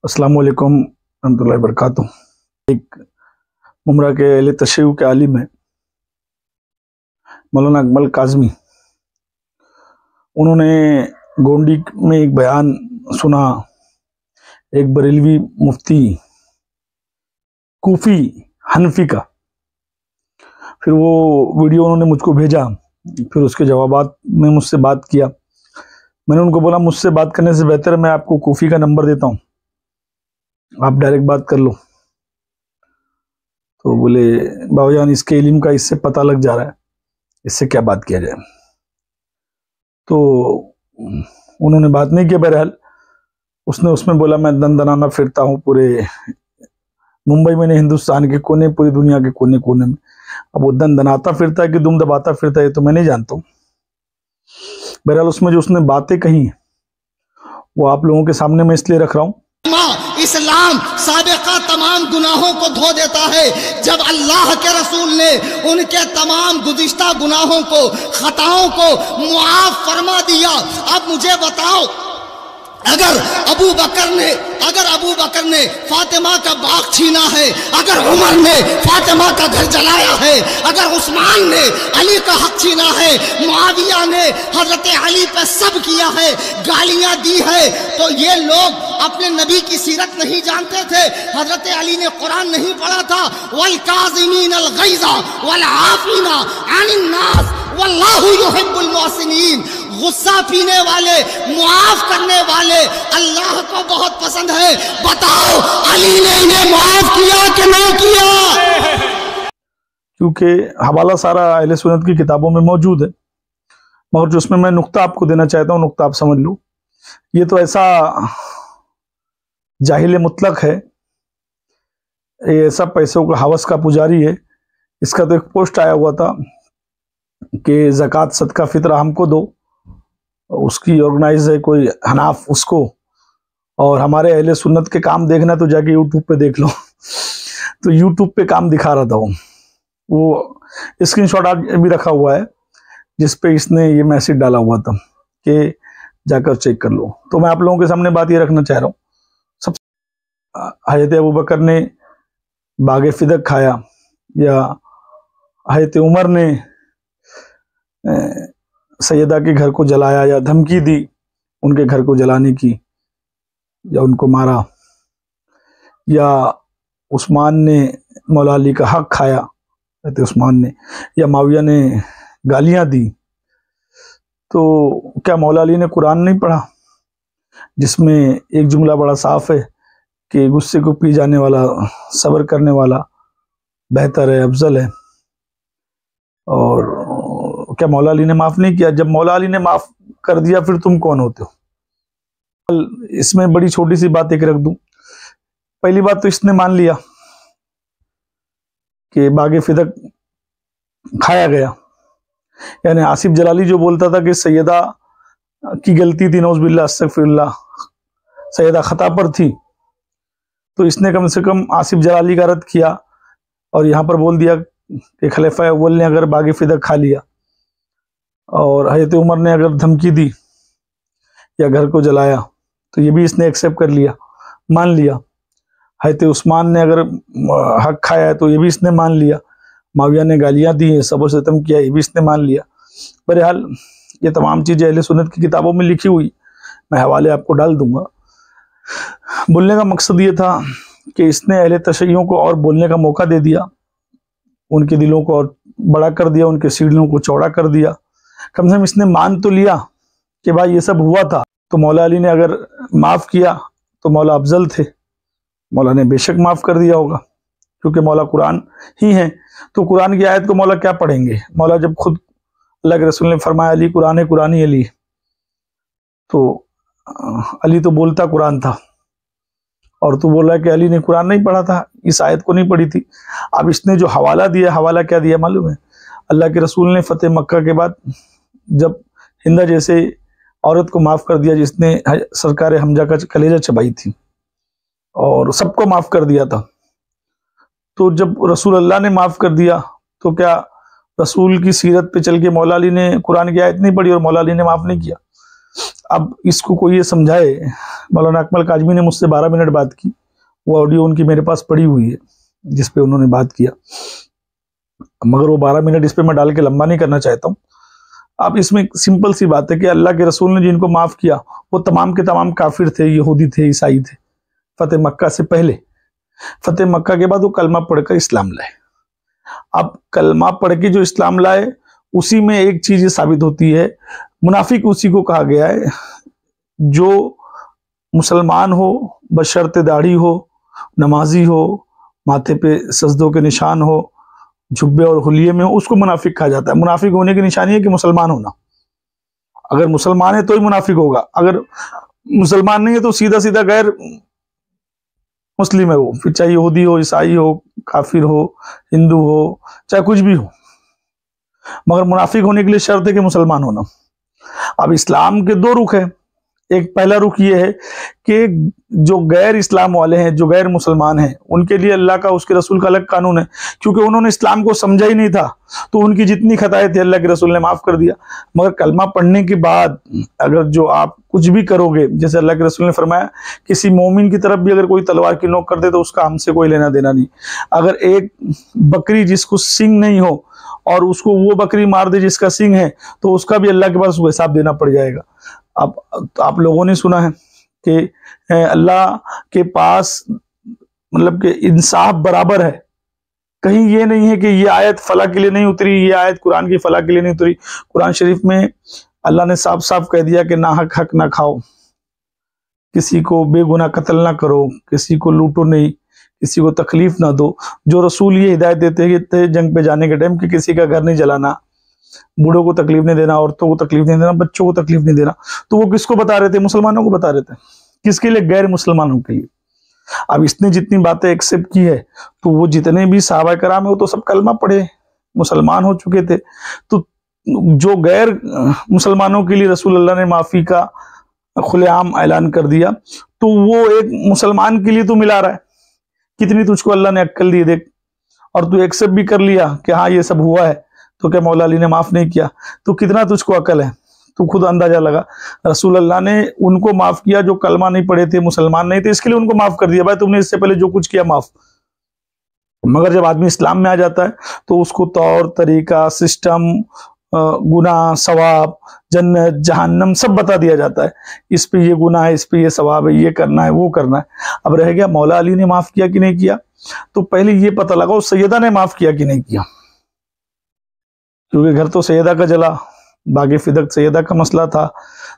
अस्सलाम वालेकुम रहमतुल्लाहि व बरकातुहू। एक मुमरा के अहले तशय्युअ के आलिम है मौलाना अकमल काज़मी। उन्होंने गोंडी में एक बयान सुना, एक बरेलवी मुफ्ती कूफी हनफी का। फिर वो वीडियो उन्होंने मुझको भेजा, फिर उसके जवाबात में मुझसे बात किया। मैंने उनको बोला मुझसे बात करने से बेहतर मैं आपको कूफी का नंबर देता हूँ, आप डायरेक्ट बात कर लो। तो बोले बाबूजान इसके इल्म का इससे पता लग जा रहा है, इससे क्या बात किया जाए। तो उन्होंने बात नहीं किया। बहरहाल उसने उसमें बोला मैं दन दनाना फिरता हूँ पूरे मुंबई में नहीं, हिंदुस्तान के कोने, पूरी दुनिया के कोने कोने में। अब वो दन दनाता फिरता है कि दुम दबाता फिरता है तो मैं नहीं जानता हूँ। बहरहाल उसमें जो उसने बातें कही वो आप लोगों के सामने मैं इसलिए रख रहा हूँ। इस्लाम साबिका तमाम गुनाहों को धो देता है। जब अल्लाह के रसूल ने उनके तमाम गुज़िश्ता गुनाहों को, खताओं को मुआफ फरमा दिया, अब मुझे बताओ, अगर अबू बकर ने फातिमा का बाग छीना है, अगर उमर ने फातिमा का घर जलाया है, अगर उस्मान ने अली का हक छीना है, मुआविया ने हजरत अली पे सब किया है, गालियां दी है, तो ये लोग अपने नबी की सीरत नहीं जानते थे। हजरत अली ने कुरान नहीं पढ़ा था, वल काज़िमीन अल गैज़ा वल आफीना अनिन नास वल्लाहु युहिब्बुल मुहसिनीन। गुस्सा पीने वाले, मुआफ करने वाले अल्लाह को बहुत पसंद है। बताओ अली ने इन्हें मुआफ किया कि नहीं किया? क्योंकि हवाला सारा अहले सुन्नत की किताबों में मौजूद है, मगर जो उसमें मैं नुक्ता आपको देना चाहता हूँ, नुक्ता आप समझ लो। ये तो ऐसा जाहिल मुतलक है, ये ऐसा पैसों का हवस का पुजारी है। इसका तो एक पोस्ट आया हुआ था कि ज़कात सदका फितरा हमको दो, उसकी ऑर्गेनाइज है कोई हनाफ उसको, और हमारे अहले सुन्नत के काम देखना तो जाके यूट्यूब पे देख लो। तो यूट्यूब पे काम दिखा रहा था वो स्क्रीनशॉट भी रखा हुआ है जिसपे इसने ये मैसेज डाला हुआ था कि जाकर चेक कर लो। तो मैं आप लोगों के सामने बात ये रखना चाह रहा हूँ, सब हज़रत अबू बकर ने बागे फिदक खाया, या हज़रत उमर ने सैयदा के घर को जलाया, या धमकी दी उनके घर को जलाने की, या उनको मारा, या उस्मान ने मौला अली का हक खाया, कहते उस्मान ने, या माविया ने गालियां दी। तो क्या मौला अली ने कुरान नहीं पढ़ा जिसमें एक जुमला बड़ा साफ है कि गुस्से को पी जाने वाला सब्र करने वाला बेहतर है, अफजल है? और क्या मौला अली ने माफ नहीं किया? जब मौला अली ने माफ कर दिया फिर तुम कौन होते हो? इसमें बड़ी छोटी सी बात एक रख दूं। पहली बात तो इसने मान लिया कि बागे फिदक खाया गया, यानी आसिफ जलाली जो बोलता था कि सैयदा की गलती थी, नौज़ुबिल्लाह अस्तगफिरुल्लाह, सैयदा खता पर थी, तो इसने कम से कम आसिफ जलाली का रद्द किया और यहाँ पर बोल दिया कि खलीफा अव्वल ने अगर बागे फिदक खा लिया और हज़रत उमर ने अगर धमकी दी या घर को जलाया तो ये भी इसने एक्सेप्ट कर लिया, मान लिया। हज़रत उस्मान ने अगर हक खाया है तो ये भी इसने मान लिया। माविया ने गालियां दी हैं, सब्र सितम किया, ये भी इसने मान लिया। बहरहाल ये तमाम चीज़ें अहले सुन्नत की किताबों में लिखी हुई, मैं हवाले आपको डाल दूंगा। बोलने का मकसद ये था कि इसने अहले तशय्युओं को और बोलने का मौका दे दिया, उनके दिलों को और बड़ा कर दिया, उनके सीढ़ियों को चौड़ा कर दिया। कम से कम इसने मान तो लिया कि भाई ये सब हुआ था, तो मौला अली ने अगर माफ़ किया तो मौला अफजल थे, मौला ने बेशक माफ़ कर दिया होगा, क्योंकि मौला कुरान ही है। तो कुरान की आयत को मौला क्या पढ़ेंगे? मौला जब खुद अल्लाह के रसूल ने फरमाया अली कुरान है, कुरान ही अली, तो अली तो बोलता कुरान था और तू बोल रहा है कि अली ने कुरान नहीं पढ़ा था, इस आयत को नहीं पढ़ी थी। अब इसने जो हवाला दिया, हवाला क्या दिया मालूम है? अल्लाह के रसूल ने फतेह मक्का के बाद जब हिंदा जैसे औरत को माफ़ कर दिया जिसने सरकार हमजा का कलेजा चबाई थी और सबको माफ़ कर दिया था, तो जब रसूल अल्लाह ने माफ़ कर दिया तो क्या रसूल की सीरत पे चल के मौला अली ने कुरान की आयत नहीं पढ़ी और मौला अली ने माफ़ नहीं किया? अब इसको कोई ये समझाए। मौलाना अकमल काजमी ने मुझसे 12 मिनट बात की, वो ऑडियो उनकी मेरे पास पड़ी हुई है जिसपे उन्होंने बात किया, मगर वो 12 मिनट इस पे मैं डाल के लंबा नहीं करना चाहता हूँ। अब इसमें सिंपल सी बात है कि अल्लाह के रसूल ने जिनको माफ किया वो तमाम के तमाम काफिर थे, यहूदी थे, ईसाई थे, फतेह मक्का से पहले। फतेह मक्का के बाद वो कलमा पढ़कर इस्लाम लाए। अब कलमा पढ़ के जो इस्लाम लाए उसी में एक चीज साबित होती है, मुनाफिक उसी को कहा गया है जो मुसलमान हो, बशर्ते दाढ़ी हो, नमाजी हो, माथे पे सजदों के निशान हो, जुब्बे और हुलिये में हो, उसको मुनाफिक कहा जाता है। मुनाफिक होने की निशानी है कि मुसलमान होना। अगर मुसलमान है तो ही मुनाफिक होगा, अगर मुसलमान नहीं है तो सीधा सीधा गैर मुस्लिम है वो, फिर चाहे यहूदी हो, ईसाई हो, काफिर हो, हिंदू हो, चाहे कुछ भी हो, मगर मुनाफिक होने के लिए शर्त है कि मुसलमान होना। अब इस्लाम के दो रुख है। एक पहला रुख ये है कि जो गैर इस्लाम वाले हैं, जो गैर मुसलमान हैं, उनके लिए अल्लाह का, उसके रसूल का अलग कानून है, क्योंकि उन्होंने इस्लाम को समझा ही नहीं था, तो उनकी जितनी खताएं थी अल्लाह के रसूल ने माफ कर दिया। मगर कलमा पढ़ने के बाद अगर जो आप कुछ भी करोगे, जैसे अल्लाह के रसूल ने फरमाया किसी मोमिन की तरफ भी अगर कोई तलवार की नोक कर दे तो उसका हमसे कोई लेना देना नहीं। अगर एक बकरी जिसको सिंग नहीं हो और उसको वो बकरी मार दे जिसका सिंग है, तो उसका भी अल्लाह के पास हिसाब देना पड़ जाएगा। अब तो आप लोगों ने सुना है कि अल्लाह के पास मतलब कि इंसाफ बराबर है। कहीं ये नहीं है कि ये आयत फला के लिए नहीं उतरी, ये आयत कुरान की फला के लिए नहीं उतरी। कुरान शरीफ में अल्लाह ने साफ साफ कह दिया कि ना हक ना खाओ, किसी को बेगुनाह कत्ल ना करो, किसी को लूटो नहीं, किसी को तकलीफ ना दो। जो रसूल ये हिदायत देते थे जंग पे जाने के टाइम कि किसी का घर नहीं जलाना, बूढ़ों को तकलीफ नहीं देना, औरतों को तकलीफ नहीं देना, बच्चों को तकलीफ नहीं देना, तो वो किसको बता रहे थे? मुसलमानों को बता रहे थे। किसके लिए? गैर मुसलमानों के लिए। अब इसने जितनी बातें एक्सेप्ट की है तो वो जितने भी सहाबा कराम है वो तो सब कलमा पढ़े मुसलमान हो चुके थे। तो जो गैर मुसलमानों के लिए रसूल अल्लाह ने माफी का खुलेआम ऐलान कर दिया, तो वो एक मुसलमान के लिए तो मिला रहा है। कितनी तुझको अल्लाह ने अक्ल दी देख, और तू एक्सेप्ट भी कर लिया कि हाँ ये सब हुआ है, तो क्या मौला अली ने माफ नहीं किया? तो कितना तुझको अकल है, तू खुद अंदाजा लगा। रसूल अल्लाह ने उनको माफ किया जो कलमा नहीं पढ़े थे, मुसलमान नहीं थे, इसके लिए उनको माफ कर दिया। भाई तुमने इससे पहले जो कुछ किया माफ। मगर जब आदमी इस्लाम में आ जाता है तो उसको तौर तरीका, सिस्टम, गुनाह, सवाब, जन्नत, जहन्नम सब बता दिया जाता है। इस पे ये गुनाह है, इस पे ये सवाब है, ये करना है, वो करना है। अब रह गया मौला अली ने माफ किया कि नहीं किया। तो पहले ये पता लगाओ सैयदा ने माफ किया कि नहीं किया, क्योंकि घर तो सैयदा का जला, बागे फिदक सैयदा का मसला था,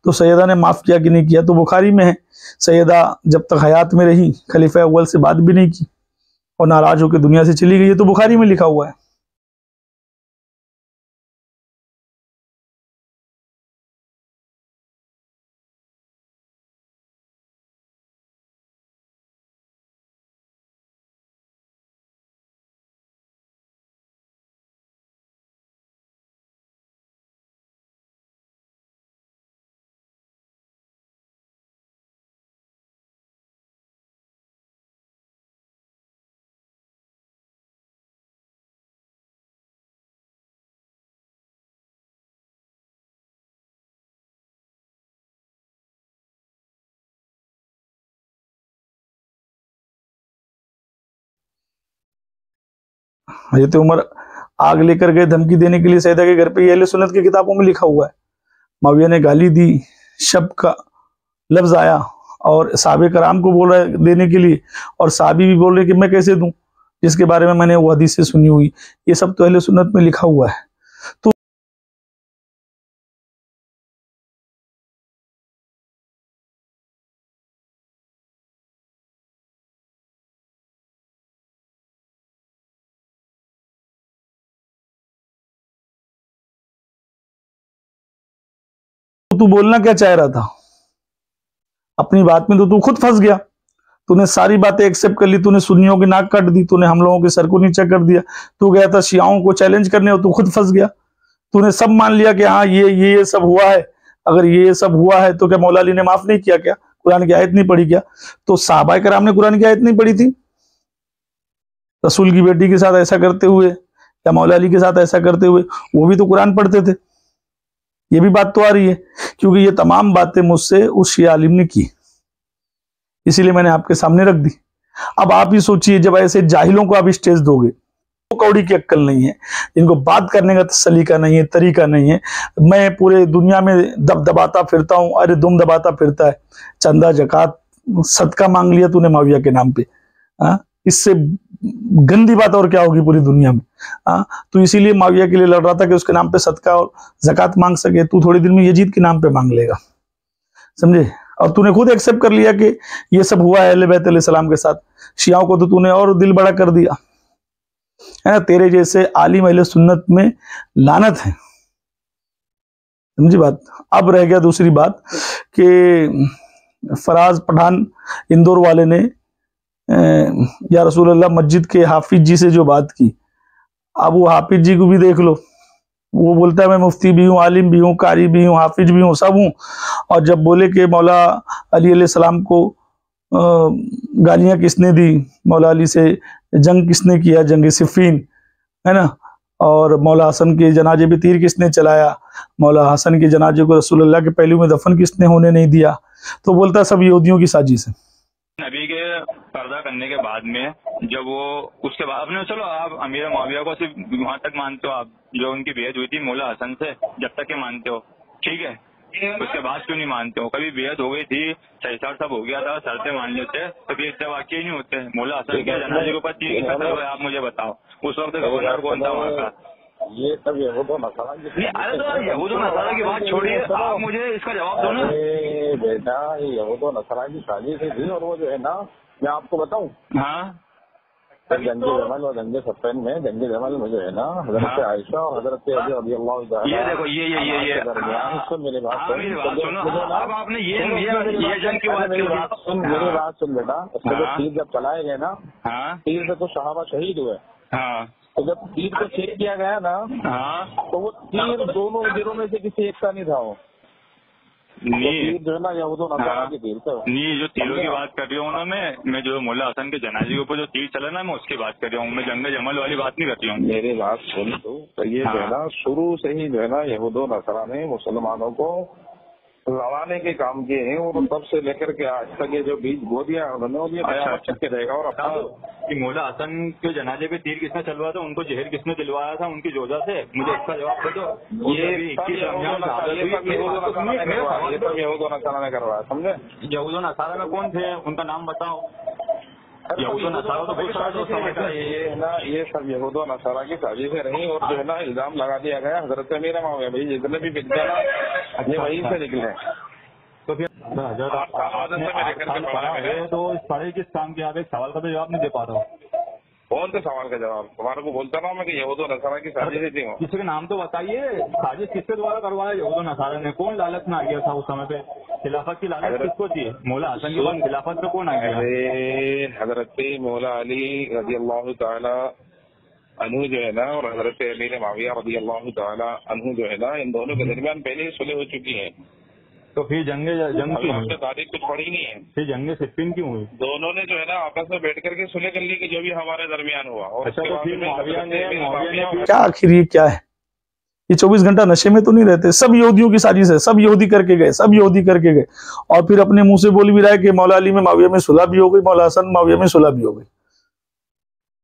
तो सैयदा ने माफ किया कि नहीं किया। तो बुखारी में है सैयदा जब तक हयात में रही खलीफा अव्वल से बात भी नहीं की और नाराज होकर दुनिया से चली गई है, तो बुखारी में लिखा हुआ है। हजरत उमर आग लेकर गए धमकी देने के लिए सैयदा के घर पे, ये अहले सुन्नत की किताबों में लिखा हुआ है। माविया ने गाली दी, शब का लफ्ज आया और साहबे कराम को बोल रहे देने के लिए, और साहबी भी बोल रहे कि मैं कैसे दूं जिसके बारे में मैंने वो हदीस से सुनी हुई। ये सब तो अहले सुन्नत में लिखा हुआ है। तो तू बोलना क्या चाह रहा था? अपनी बात में तो तू खुद फंस गया। तूने सारी बातें एक्सेप्ट कर ली, तूने सुन्नियों की नाक काट दी, तूने हम लोगों के सर को नीचा कर दिया, तू गया था शियाओं को चैलेंज करने और तू खुद फंस गया। तूने सब मान लिया कि हाँ ये सब हुआ है। अगर ये सब हुआ है तो क्या मौला अली ने माफ नहीं किया? क्या कुरान की आयत नहीं पढ़ी क्या? तो सहाबा कराम ने कुरान की आयत नहीं पढ़ी थी? रसूल की बेटी के साथ ऐसा करते हुए या मौला अली के साथ ऐसा करते हुए वो भी तो कुरान पढ़ते थे। ये भी बात तो आ रही है, क्योंकि ये तमाम बातें मुझसे उस शिया आलिम ने की, इसीलिए मैंने आपके सामने रख दी। अब आप ही सोचिए, जब ऐसे जाहिलों को आप स्टेज दोगे, तो कौड़ी की अक्ल नहीं है, इनको बात करने का सलीका नहीं है, तरीका नहीं है। मैं पूरे दुनिया में दबाता फिरता हूँ, अरे दुम दबाता फिरता है, चंदा जकात सदका मांग लिया तूने माविया के नाम पे, इससे गंदी बात और क्या होगी पूरी दुनिया में। तो इसीलिए माविया के लिए लड़ रहा था कि उसके नाम पे सदका और जकात मांग सके। तू थोड़ी दिन में यजीद के नाम पे मांग लेगा, समझे। और तूने खुद एक्सेप्ट कर लिया कि ये सब हुआ है अहले बैत अलैहिस्सलाम के साथ। शियाओं को तो तूने और दिल बड़ा कर दिया, है ना। तेरे जैसे आलिम अहले सुन्नत में लानत है, समझी बात। अब रह गया दूसरी बात कि फराज पठान इंदौर वाले ने या रसूल अल्लाह मस्जिद के हाफिज जी से जो बात की, अब वो हाफिज जी को भी देख लो, वो बोलता है मैं मुफ्ती भी हूँ, आलिम भी हूँ, कारी भी हूँ, हाफिज भी हूँ, सब हूँ। और जब बोले कि मौला अली अलैहिस्सलाम को गालियाँ किसने दी, मौला अली से जंग किसने किया, जंग सिफ़ीन, है ना, और मौला हसन के जनाजे पे तीर किसने चलाया, मौला हसन के जनाजे को रसूलुल्लाह के पहलू में दफन किसने होने नहीं दिया, तो बोलता सब यहूदियों की साजिश है। नबी के पर्दा करने के बाद में जब वो उसके बाद अपने, चलो आप अमीर मुआविया को सिर्फ वहां तक मानते हो, आप जो उनकी बेहद हुई थी मौला हसन से जब तक के मानते हो, ठीक है, उसके बाद क्यों नहीं मानते हो। कभी बेहद हो गई थी, 6-7 सब हो गया था, शर्तें मान लेते तो फिर इतने वाक्य ही नहीं होते। मौला हसन के जनाजे के ऊपर तीर किसने चलवाया आप मुझे बताओ, उस वक्त गवर्नर कौन था वहाँ का। ये सब यहूद नसारा की, अरे तो यहूद नसारा की बात छोड़िए, आप मुझे इसका जवाब दो ना। बेटा ये यहूद नसारा की साजिश थी, और वो जो है ना, मैं आपको बताऊं, हाँ, जंगे जमल और जंगे सफ़ीन में, जंगे जमल में जो है ना, हजरत आयशा और हजरत अली रज़ी अल्लाह तआला, ये देखो ये दरमियान, सुन मेरी बात सुनो, अब आपने ये जंग की बात, मेरी बात सुन बेटा। उसके जो तीर जब चलाए गए ना, तीर से तो सहाबा शहीद हुए, तो जब तीर को चेक किया गया ना, तो वो तीर दोनों गिरों में से किसी एक का नहीं था, वो तीर जो है ना यहूद नसारा की तीर से। नहीं, जो तीरों की बात कर रही हूँ ना मैं जो मौला हसन के जनाजे के ऊपर जो तीर चला ना, मैं उसकी बात कर रहा हूँ, मैं जंग जमल वाली बात नहीं कर रही हूँ। मेरी बात सुन तो ये जो है ना, शुरू से ही जो है ना यहूद नसारा ने मुसलमानों को लड़ाने के काम किए हैं, और तब से लेकर के आज तक ये जो बीज बो दिया उन्होंने, और ये अच्छा के रहेगा। और अपना कि मौला हसन के जनाजे पे तीर किसने चलवाया था, उनको जहर किसने दिलवाया था उनकी जोजा से, मुझे इसका जवाब दे दो। ये सब यहूद नसारा ने करवाया, समझे। यहूद नसारा में कौन थे, उनका नाम बताओ। यहूद नसारा तो ये ना, ये सब यहूद नसारा की साजिशें रही, और जो है ना इल्जाम लगा दिया गया हजरत अमीर मुआविया, भाई जितने भी बिकते ना ये वहीं से निकले। तो फिर तो सारे किस काम के, आप एक सवाल का तो जवाब नहीं दे पा रहा हूँ। कौन से सवाल का जवाब तुम्हारे को बोलता रहा मैं कि यहूद नसारा की साजिश थी। किसी के नाम तो बताइए, साजिश किसके द्वारा करवाया यहूद नसारा ने, कौन लालच में आ गया था उस समय पे, खिलाफत की लालच किसको थी, मौला हसन के बाद खिलाफत पे कौन आ गया। हजरत मौला अली रज़ी अल्लाह तआला अन्हु जो है ना, और हजरत अमीर मुआविया रज़ी अल्लाह तआला अन्हु जो है ना, इन दोनों के दरमियान पहले ही सुलह हो चुकी है। तो फिर जंग क्यों हुई, तारीख कुछ पड़ी नहीं है, फिर जंग सिफ़ीन क्यों हुई। दोनों ने जो है ना आपस में बैठ करके सुलह कर ली कि जो भी हमारे दरमियान हुआ। और अच्छा, तो फिर मुआविया ने क्या आखिर ये क्या है, ये 24 घंटा नशे में तो नहीं रहते, सब यहूदियों की साजिश है, सब यहूदी करके गए, सब यहूदी करके गए। और फिर अपने मुंह से बोल भी रहा है कि मौला अली में मुआविया में सुलह भी हो गई, मौला हसन मुआविया में सुलह भी हो गई,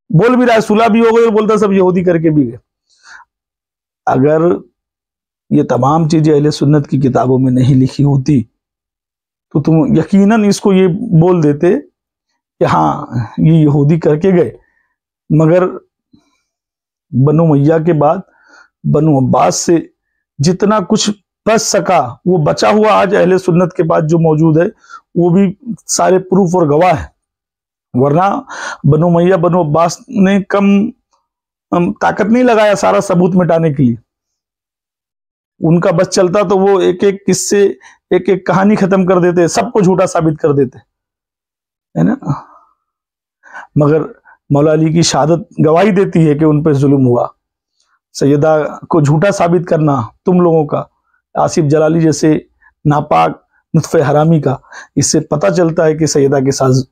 बोल भी रहा है सुलह भी हो गई, और बोलता सब यहूदी करके भी गए। अगर ये तमाम चीजें अहले सुन्नत की किताबों में नहीं लिखी होती तो तुम यकीनन इसको ये बोल देते कि हाँ ये यहूदी करके गए। मगर बनु मैया के बाद बनु अब्बास से जितना कुछ बच सका वो बचा हुआ आज अहले सुन्नत के पास जो मौजूद है, वो भी सारे प्रूफ और गवाह है। वरना बनु मैया बनु अब्बास ने कम ताकत नहीं लगाया सारा सबूत मिटाने के लिए। उनका बस चलता तो वो एक एक किस्से, एक एक कहानी खत्म कर देते, सबको झूठा साबित कर देते, है ना। मगर मौला अली की शहादत गवाही देती है कि उन पर जुल्म हुआ। सैयदा को झूठा साबित करना तुम लोगों का, आसिफ जलाली जैसे नापाक नुत्फे हरामी का, इससे पता चलता है कि सैयदा के साथ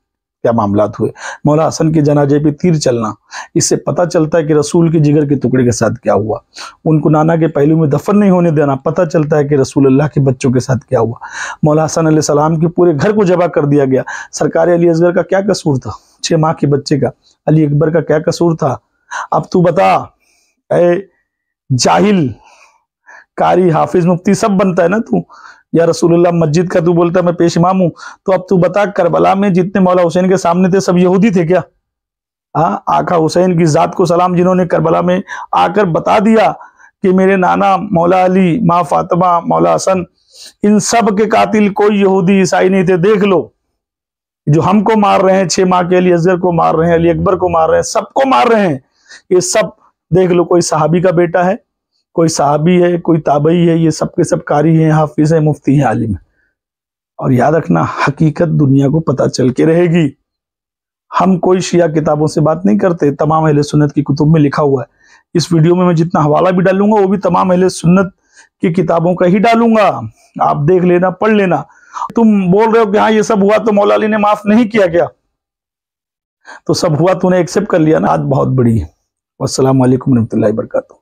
क्या मामलात हुए। मौला हसन के जनाजे पे तीर चलना, इससे पता चलता है कि रसूल के जिगर के टुकड़े के साथ क्या हुआ। उनको नाना के पहलू में दफन नहीं होने देना, पता चलता है कि रसूल अल्लाह के बच्चों के साथ क्या हुआ। मौला हसन अलैहि सलाम के पूरे घर को जबा कर दिया गया। सरकार अली असगर का क्या कसूर था? 6 माह के बच्चे का, अली अकबर का क्या कसूर था? अब तू बता, ए जाहिल, कारी, हाफिज, मुफ्ती सब बनता है ना तू। या रसूलुल्लाह मस्जिद का तू बोलता है मैं पेश इमाम हूं, तो अब तू बता करबला में जितने मौला हुसैन के सामने थे सब यहूदी थे क्या? हाँ, आका हुसैन की जात को सलाम, जिन्होंने करबला में आकर बता दिया कि मेरे नाना मौला अली, माँ फातिमा, मौला हसन, इन सब के कातिल कोई यहूदी ईसाई नहीं थे। देख लो जो हमको मार रहे हैं, 6 माह के अली असगर को मार रहे हैं, अली अकबर को मार रहे हैं, सबको मार रहे हैं, ये सब देख लो कोई सहाबी का बेटा है, कोई सहाबी है, कोई ताबई है, ये सब के सब कारी हैं, हाफिज है, मुफ्ती है, आलिम है। और याद रखना, हकीकत दुनिया को पता चल के रहेगी। हम कोई शिया किताबों से बात नहीं करते, तमाम अहले सुन्नत की कुतुब में लिखा हुआ है। इस वीडियो में मैं जितना हवाला भी डालूंगा वो भी तमाम अहले सुन्नत की किताबों का ही डालूंगा, आप देख लेना, पढ़ लेना। तुम बोल रहे हो कि हाँ ये सब हुआ तो मौला अली ने माफ नहीं किया क्या? तो सब हुआ, तूने एक्सेप्ट कर लिया ना, आज बहुत बड़ी है। वस्सलाम वालेकुम रहमतुल्लाहि व बरकातहू।